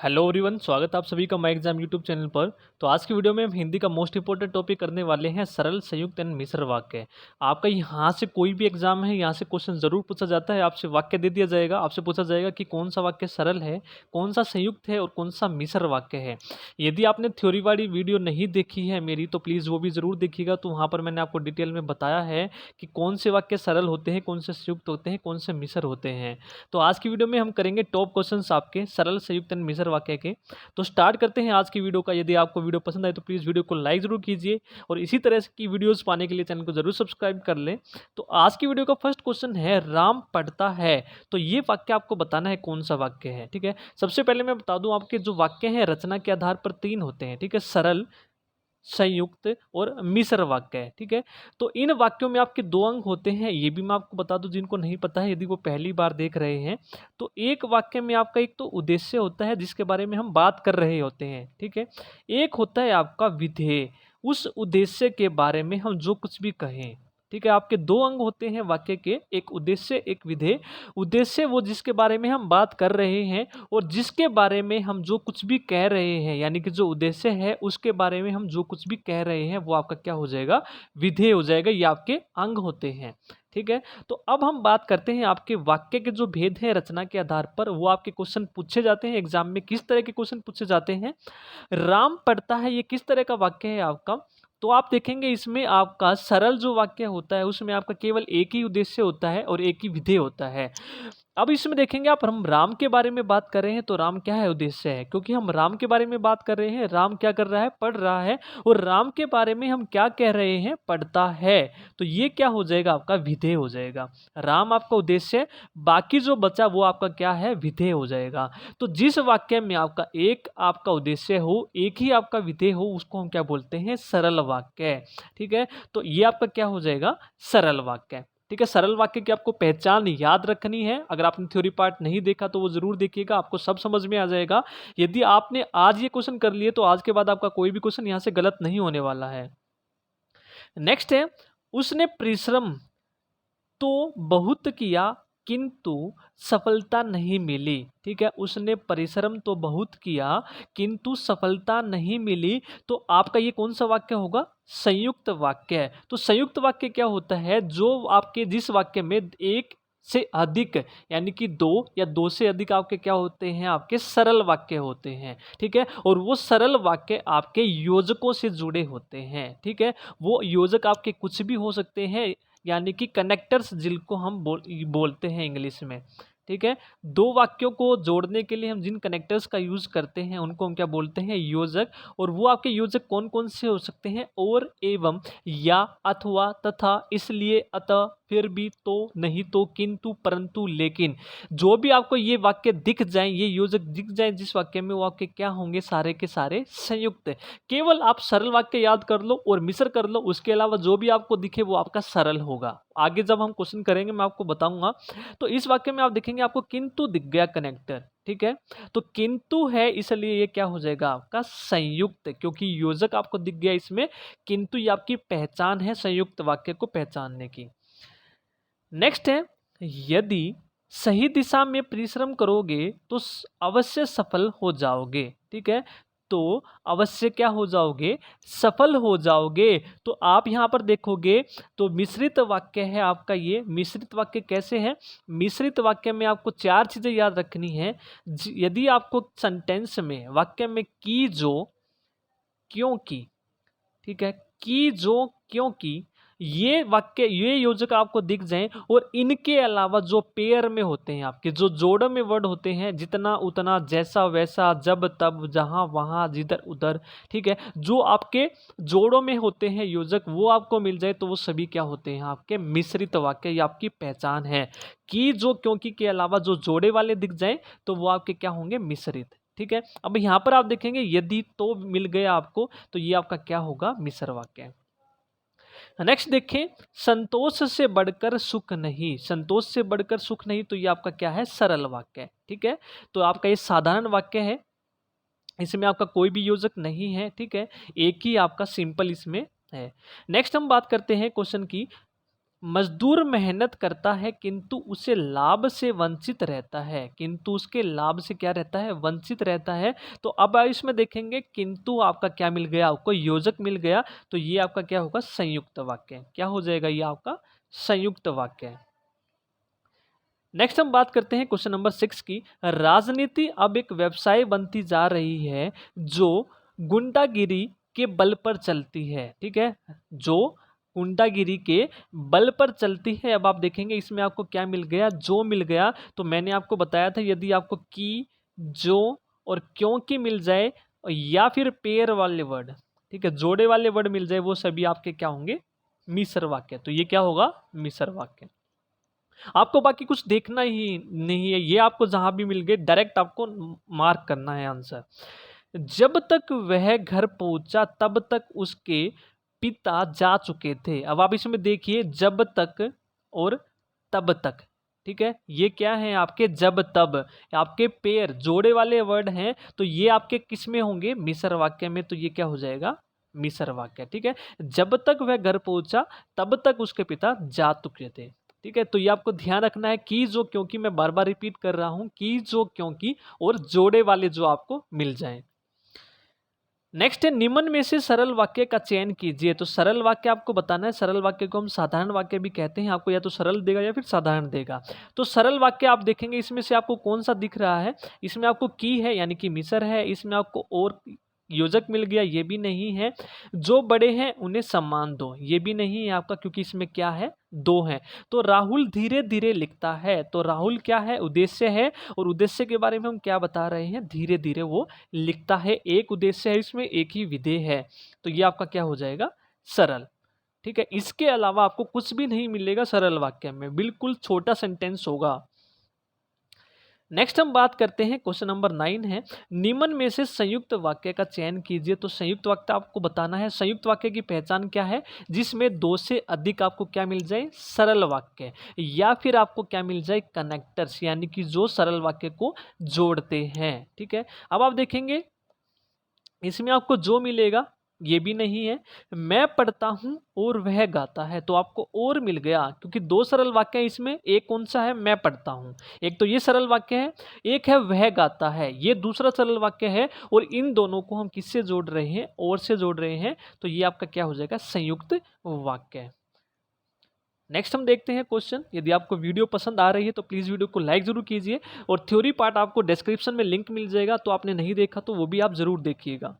Hello everyone, स्वागत है आप सभी का माई एग्जाम यूट्यूब चैनल पर। तो आज की वीडियो में हम हिंदी का मोस्ट इंपॉर्टेंट टॉपिक करने वाले हैं सरल, संयुक्त एंड मिश्र वाक्य। आपका यहाँ से कोई भी एग्जाम है, यहाँ से क्वेश्चन जरूर पूछा जाता है। आपसे वाक्य दे दिया जाएगा, आपसे पूछा जाएगा कि कौन सा वाक्य सरल है, कौन सा संयुक्त है और कौन सा मिश्र वाक्य है। यदि आपने थ्योरी वाली वीडियो नहीं देखी है मेरी, तो प्लीज़ वो भी ज़रूर देखिएगा। तो वहाँ पर मैंने आपको डिटेल में बताया है कि कौन से वाक्य सरल होते हैं, कौन से संयुक्त होते हैं, कौन से मिश्र होते हैं। तो आज की वीडियो में हम करेंगे टॉप क्वेश्चन आपके सरल, संयुक्त एंड मिश्र वाक्य के। तो स्टार्ट करते हैं आज की वीडियो का। यदि आपको वीडियो पसंद आए तो प्लीज़ वीडियो को लाइक जरूर कीजिए और इसी तरह की वीडियोस पाने के लिए चैनल को जरूर सब्सक्राइब कर लें। तो आज की वीडियो का फर्स्ट क्वेश्चन है, राम पढ़ता है। तो ये वाक्य आपको बताना है कौन सा वाक्य है। ठीक है, सबसे पहले मैं बता दूं, आपके जो वाक्य हैं रचना के आधार पर 3 होते हैं। ठीक है, सरल, संयुक्त और मिश्र वाक्य है। ठीक है, तो इन वाक्यों में आपके 2 अंग होते हैं। ये भी मैं आपको बता दूं, जिनको नहीं पता है, यदि वो पहली बार देख रहे हैं, तो एक वाक्य में आपका एक तो उद्देश्य होता है जिसके बारे में हम बात कर रहे होते हैं। ठीक है, एक होता है आपका विधेय, उस उद्देश्य के बारे में हम जो कुछ भी कहें। ठीक है, आपके 2 अंग होते हैं वाक्य के, एक उद्देश्य, एक विधेय। उद्देश्य वो जिसके बारे में हम बात कर रहे हैं, और जिसके बारे में हम जो कुछ भी कह रहे हैं, यानी कि जो उद्देश्य है उसके बारे में हम जो कुछ भी कह रहे हैं वो आपका क्या हो जाएगा, विधेय हो जाएगा। ये आपके अंग होते हैं। ठीक है, तो अब हम बात करते हैं आपके वाक्य के जो भेद हैं रचना के आधार पर, वो आपके क्वेश्चन पूछे जाते हैं एग्जाम में। किस तरह के क्वेश्चन पूछे जाते हैं? राम पढ़ता है, ये किस तरह का वाक्य है आपका? तो आप देखेंगे इसमें आपका सरल जो वाक्य होता है उसमें आपका केवल एक ही उद्देश्य होता है और एक ही विधेय होता है। अब इसमें देखेंगे आप, हम राम के बारे में बात कर रहे हैं तो राम क्या है, उद्देश्य है। क्योंकि हम राम के बारे में बात कर रहे हैं, राम क्या कर रहा है, पढ़ रहा है। और राम के बारे में हम क्या कह रहे हैं, पढ़ता है। तो ये क्या हो जाएगा, आपका विधेय हो जाएगा। राम आपका उद्देश्य है, बाकी जो बचा वो आपका क्या है, विधेय हो जाएगा। तो जिस वाक्य में आपका एक आपका उद्देश्य हो, एक ही आपका विधेय हो, उसको हम क्या बोलते हैं, सरल वाक्य। ठीक है, तो ये आपका क्या हो जाएगा, सरल वाक्य। ठीक है, सरल वाक्य की आपको पहचान याद रखनी है। अगर आपने थ्योरी पार्ट नहीं देखा तो वो जरूर देखिएगा, आपको सब समझ में आ जाएगा। यदि आपने आज ये क्वेश्चन कर लिए तो आज के बाद आपका कोई भी क्वेश्चन यहां से गलत नहीं होने वाला है। नेक्स्ट है, उसने परिश्रम तो बहुत किया किंतु सफलता नहीं मिली। ठीक है, उसने परिश्रम तो बहुत किया किंतु सफलता नहीं मिली। तो आपका ये कौन सा वाक्य होगा, संयुक्त वाक्य है। तो संयुक्त वाक्य क्या होता है, जो आपके जिस वाक्य में एक से अधिक, यानी कि 2 या 2 से अधिक आपके क्या होते हैं, आपके सरल वाक्य होते हैं। ठीक है, और वो सरल वाक्य आपके योजकों से जुड़े होते हैं। ठीक है, वो योजक आपके कुछ भी हो सकते हैं, यानी कि कनेक्टर्स जिनको हम बोलते हैं इंग्लिश में। ठीक है, 2 वाक्यों को जोड़ने के लिए हम जिन कनेक्टर्स का यूज करते हैं उनको हम क्या बोलते हैं, योजक। और वो आपके योजक कौन कौन से हो सकते हैं, और, एवं, या, अथवा, तथा, इसलिए, अतः, फिर भी, तो, नहीं तो, किंतु, परंतु, लेकिन। जो भी आपको ये वाक्य दिख जाए, ये योजक दिख जाए जिस वाक्य में, वो आपके क्या होंगे, सारे के सारे संयुक्त। केवल आप सरल वाक्य याद कर लो और मिश्र कर लो, उसके अलावा जो भी आपको दिखे वो आपका सरल होगा। आगे जब हम क्वेश्चन करेंगे मैं आपको बताऊंगा। तो इस वाक्य में आप देखेंगे आपको किंतु दिख गया कनेक्टर। ठीक है, तो किंतु है इसलिए ये क्या हो जाएगा, आपका संयुक्त, क्योंकि योजक आपको दिख गया इसमें। किंतु ये आपकी पहचान है संयुक्त वाक्य को पहचानने की। नेक्स्ट है, यदि सही दिशा में परिश्रम करोगे तो अवश्य सफल हो जाओगे। ठीक है, तो अवश्य क्या हो जाओगे, सफल हो जाओगे। तो आप यहां पर देखोगे तो मिश्रित वाक्य है आपका। ये मिश्रित वाक्य कैसे है, मिश्रित वाक्य में आपको 4 चीजें याद रखनी है। यदि आपको सेंटेंस में, वाक्य में की, जो, क्योंकि, ठीक है, कि, जो, क्योंकि, ये वाक्य, ये योजक आपको दिख जाएं, और इनके अलावा जो पेयर में होते हैं, आपके जो जोड़ में वर्ड होते हैं, जितना उतना, जैसा वैसा, जब तब, जहां वहां, जिधर उधर। ठीक है, जो आपके जोड़ों में होते हैं योजक, वो आपको मिल जाए तो वो सभी क्या होते हैं, आपके मिश्रित वाक्य। ये आपकी पहचान है कि, जो, क्योंकि के अलावा जो जोड़े वाले दिख जाए तो वो आपके क्या होंगे, मिश्रित। ठीक है, अब यहां पर आप देखेंगे यदि तो मिल गया आपको, तो ये आपका क्या होगा, मिश्र वाक्य। नेक्स्ट देखें, संतोष से बढ़कर सुख नहीं। संतोष से बढ़कर सुख नहीं, तो ये आपका क्या है, सरल वाक्य। ठीक है, तो आपका ये साधारण वाक्य है, इसमें आपका कोई भी योजक नहीं है। ठीक है, एक ही आपका सिंपल इसमें है। नेक्स्ट हम बात करते हैं क्वेश्चन की, मजदूर मेहनत करता है किंतु उसे लाभ से वंचित रहता है, किंतु उसके लाभ से क्या रहता है, वंचित रहता है। तो अब इसमें देखेंगे किंतु आपका क्या मिल गया, आपको योजक मिल गया, तो ये आपका क्या होगा, संयुक्त वाक्य। क्या हो जाएगा, ये आपका संयुक्त वाक्य है। नेक्स्ट हम बात करते हैं क्वेश्चन नंबर 6 की। राजनीति अब एक व्यवसाय बनती जा रही है जो गुंडागिरी के बल पर चलती है। ठीक है, जो गुंडागिरी के बल पर चलती है। अब आप देखेंगे इसमें आपको क्या मिल गया, जो मिल गया। तो मैंने आपको बताया था यदि आपको की, जो और क्योंकि मिल जाए या फिर पेयर वाले वर्ड, ठीक है, जोड़े वाले वर्ड मिल जाए, वो सभी आपके क्या होंगे, मिश्र वाक्य। तो ये क्या होगा, मिश्र वाक्य। आपको बाकी कुछ देखना ही नहीं है, ये आपको जहां भी मिल गए डायरेक्ट आपको मार्क करना है आंसर। जब तक वह घर पहुंचा तब तक उसके पिता जा चुके थे। अब आप इसमें देखिए जब तक और तब तक, ठीक है, ये क्या है आपके जब तब, आपके पेयर जोड़े वाले वर्ड हैं, तो ये आपके किस में होंगे, मिश्र वाक्य में। तो ये क्या हो जाएगा, मिश्र वाक्य। ठीक है, जब तक वह घर पहुंचा तब तक उसके पिता जा चुके थे। ठीक है, तो ये आपको ध्यान रखना है कि जो क्योंकि, मैं बार बार रिपीट कर रहा हूं, कि जो क्योंकि और जोड़े वाले जो आपको मिल जाएं। नेक्स्ट है निम्न में से सरल वाक्य का चयन कीजिए। तो सरल वाक्य आपको बताना है, सरल वाक्य को हम साधारण वाक्य भी कहते हैं, आपको या तो सरल देगा या फिर साधारण देगा। तो सरल वाक्य आप देखेंगे इसमें से आपको कौन सा दिख रहा है, इसमें आपको की है यानी कि मिश्र है, इसमें आपको और योजक मिल गया, ये भी नहीं है। जो बड़े हैं उन्हें सम्मान दो, ये भी नहीं है आपका, क्योंकि इसमें क्या है, दो है। तो राहुल धीरे धीरे लिखता है, तो राहुल क्या है, उद्देश्य है, और उद्देश्य के बारे में हम क्या बता रहे हैं, धीरे धीरे वो लिखता है। एक उद्देश्य है इसमें, एक ही विधेय है, तो ये आपका क्या हो जाएगा, सरल। ठीक है, इसके अलावा आपको कुछ भी नहीं मिलेगा सरल वाक्य में, बिल्कुल छोटा सेंटेंस होगा। नेक्स्ट हम बात करते हैं क्वेश्चन नंबर 9 है, निम्न में से संयुक्त वाक्य का चयन कीजिए। तो संयुक्त वाक्य आपको बताना है, संयुक्त वाक्य की पहचान क्या है, जिसमें दो से अधिक आपको क्या मिल जाए, सरल वाक्य, या फिर आपको क्या मिल जाए, कनेक्टर्स, यानी कि जो सरल वाक्य को जोड़ते हैं। ठीक है, अब आप देखेंगे इसमें आपको जो मिलेगा ये भी नहीं है। मैं पढ़ता हूं और वह गाता है, तो आपको और मिल गया, क्योंकि दो सरल वाक्य है इसमें, एक कौन सा है, मैं पढ़ता हूं, एक तो ये सरल वाक्य है, एक है वह गाता है, ये दूसरा सरल वाक्य है, और इन दोनों को हम किससे जोड़ रहे हैं, और से जोड़ रहे हैं, तो ये आपका क्या हो जाएगा, संयुक्त वाक्य। नेक्स्ट हम देखते हैं क्वेश्चन। यदि आपको वीडियो पसंद आ रही है तो प्लीज़ वीडियो को लाइक जरूर कीजिए, और थ्योरी पार्ट आपको डिस्क्रिप्शन में लिंक मिल जाएगा, तो आपने नहीं देखा तो वो भी आप जरूर देखिएगा।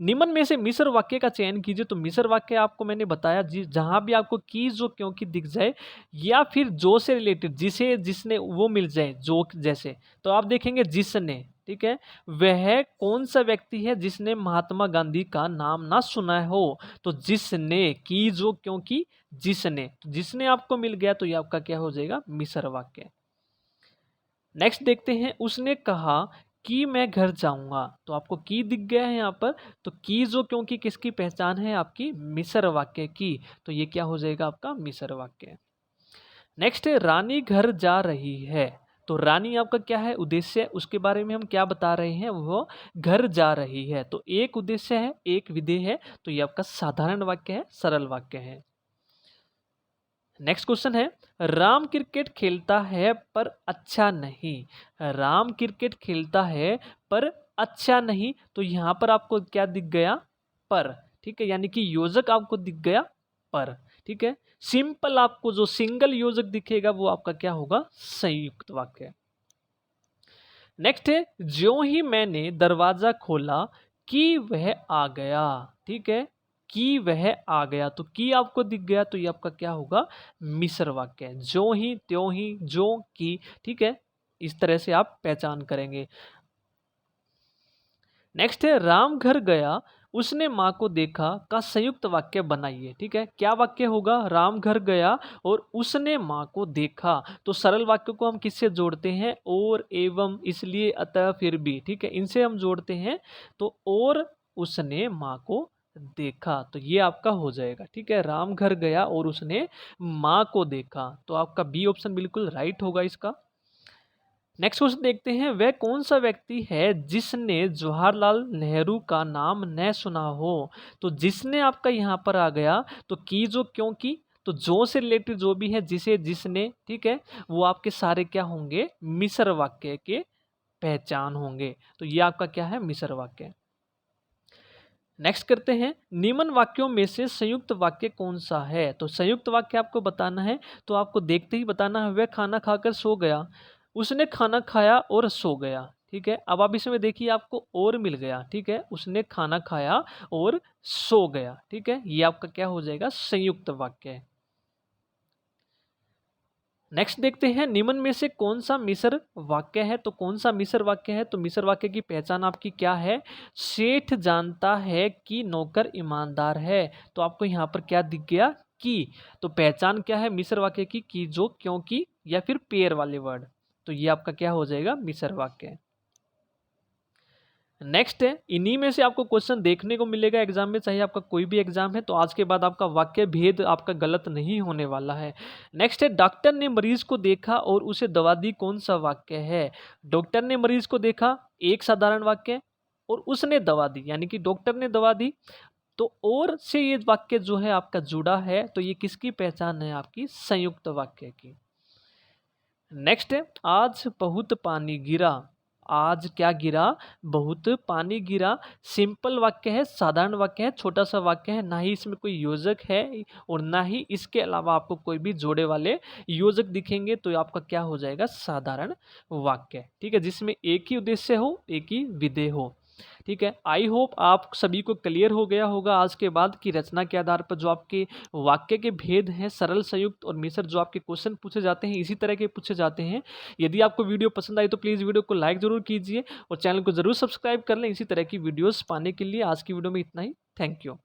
निम्न में से मिश्र वाक्य का चयन कीजिए। तो मिश्र वाक्य आपको मैंने बताया, जहां भी आपको की, जो, क्योंकि दिख जाए, या फिर जो से रिलेटेड, जिसे, जिसने, वो मिल जाए, जो जैसे। तो आप देखेंगे जिसने, ठीक है, वह कौन सा व्यक्ति है जिसने महात्मा गांधी का नाम ना सुना हो, तो जिसने, की, जो, क्योंकि, जिसने, तो जिसने आपको मिल गया, तो ये आपका क्या हो जाएगा, मिश्र वाक्य। नेक्स्ट देखते हैं, उसने कहा कि मैं घर जाऊंगा, तो आपको की दिख गया है यहाँ पर, तो की, जो, क्योंकि किसकी पहचान है, आपकी मिश्र वाक्य की, तो ये क्या हो जाएगा, आपका मिश्र वाक्य। नेक्स्ट है रानी घर जा रही है। तो रानी आपका क्या है, उद्देश्य, उसके बारे में हम क्या बता रहे हैं, वो घर जा रही है, तो एक उद्देश्य है, एक विधेय है, तो ये आपका साधारण वाक्य है, सरल वाक्य है। नेक्स्ट क्वेश्चन है, राम क्रिकेट खेलता है पर अच्छा नहीं। राम क्रिकेट खेलता है पर अच्छा नहीं, तो यहां पर आपको क्या दिख गया, पर। ठीक है, यानी कि योजक आपको दिख गया पर। ठीक है, सिंपल आपको जो सिंगल योजक दिखेगा वो आपका क्या होगा, संयुक्त वाक्य। नेक्स्ट है, ज्यों ही मैंने दरवाजा खोला कि वह आ गया। ठीक है, कि वह आ गया, तो की आपको दिख गया, तो ये आपका क्या होगा, मिश्र वाक्य। ज्यों ही, त्यों ही, जो, की। ठीक है, इस तरह से आप पहचान करेंगे। नेक्स्ट है, राम घर गया उसने माँ को देखा का संयुक्त वाक्य बनाइए। ठीक है, क्या वाक्य होगा, राम घर गया और उसने माँ को देखा। तो सरल वाक्य को हम किससे जोड़ते हैं, और, एवं, इसलिए, अतः, फिर भी। ठीक है, इनसे हम जोड़ते हैं, तो और उसने माँ को देखा, तो ये आपका हो जाएगा। ठीक है, राम घर गया और उसने माँ को देखा, तो आपका बी ऑप्शन बिल्कुल राइट होगा इसका। नेक्स्ट क्वेश्चन देखते हैं, वह कौन सा व्यक्ति है जिसने जवाहरलाल नेहरू का नाम न सुना हो। तो जिसने आपका यहां पर आ गया, तो की, जो, क्योंकि, तो जो से रिलेटेड जो भी है, जिसे, जिसने, ठीक है, वो आपके सारे क्या होंगे, मिश्र वाक्य के पहचान होंगे। तो ये आपका क्या है, मिश्र वाक्य। नेक्स्ट करते हैं, निम्न वाक्यों में से संयुक्त वाक्य कौन सा है। तो संयुक्त वाक्य आपको बताना है, तो आपको देखते ही बताना है, वह खाना खाकर सो गया, उसने खाना खाया और सो गया। ठीक है, अब आप इसमें देखिए आपको और मिल गया। ठीक है, उसने खाना खाया और सो गया। ठीक है, ये आपका क्या हो जाएगा, संयुक्त वाक्य है। नेक्स्ट देखते हैं, निम्न में से कौन सा मिश्र वाक्य है। तो कौन सा मिश्र वाक्य है, तो मिश्र वाक्य की पहचान आपकी क्या है, सेठ जानता है कि नौकर ईमानदार है। तो आपको यहाँ पर क्या दिख गया, कि। तो पहचान क्या है मिश्र वाक्य की जो, क्योंकि, या फिर पेयर वाले वर्ड। तो ये आपका क्या हो जाएगा, मिश्र वाक्य। नेक्स्ट है, इन्हीं में से आपको क्वेश्चन देखने को मिलेगा एग्जाम में, चाहे आपका कोई भी एग्जाम है। तो आज के बाद आपका वाक्य भेद आपका गलत नहीं होने वाला है। नेक्स्ट है, डॉक्टर ने मरीज को देखा और उसे दवा दी, कौन सा वाक्य है। डॉक्टर ने मरीज को देखा, एक साधारण वाक्य, और उसने दवा दी, यानी कि डॉक्टर ने दवा दी। तो और से ये वाक्य जो है आपका जुड़ा है, तो ये किसकी पहचान है, आपकी संयुक्त वाक्य की। नेक्स्ट है, आज बहुत पानी गिरा, आज क्या गिरा, बहुत पानी गिरा। सिंपल वाक्य है, साधारण वाक्य है, छोटा सा वाक्य है, ना ही इसमें कोई योजक है और ना ही इसके अलावा आपको कोई भी जोड़े वाले योजक दिखेंगे। तो आपका क्या हो जाएगा, साधारण वाक्य। ठीक है, जिसमें एक ही उद्देश्य हो, एक ही विधेय हो। ठीक है, आई होप आप सभी को क्लियर हो गया होगा आज के बाद की रचना के आधार पर जो आपके वाक्य के भेद हैं, सरल, संयुक्त और मिश्र, जो आपके क्वेश्चन पूछे जाते हैं इसी तरह के पूछे जाते हैं। यदि आपको वीडियो पसंद आई तो प्लीज़ वीडियो को लाइक जरूर कीजिए और चैनल को जरूर सब्सक्राइब कर लें इसी तरह की वीडियोस पाने के लिए। आज की वीडियो में इतना ही, थैंक यू।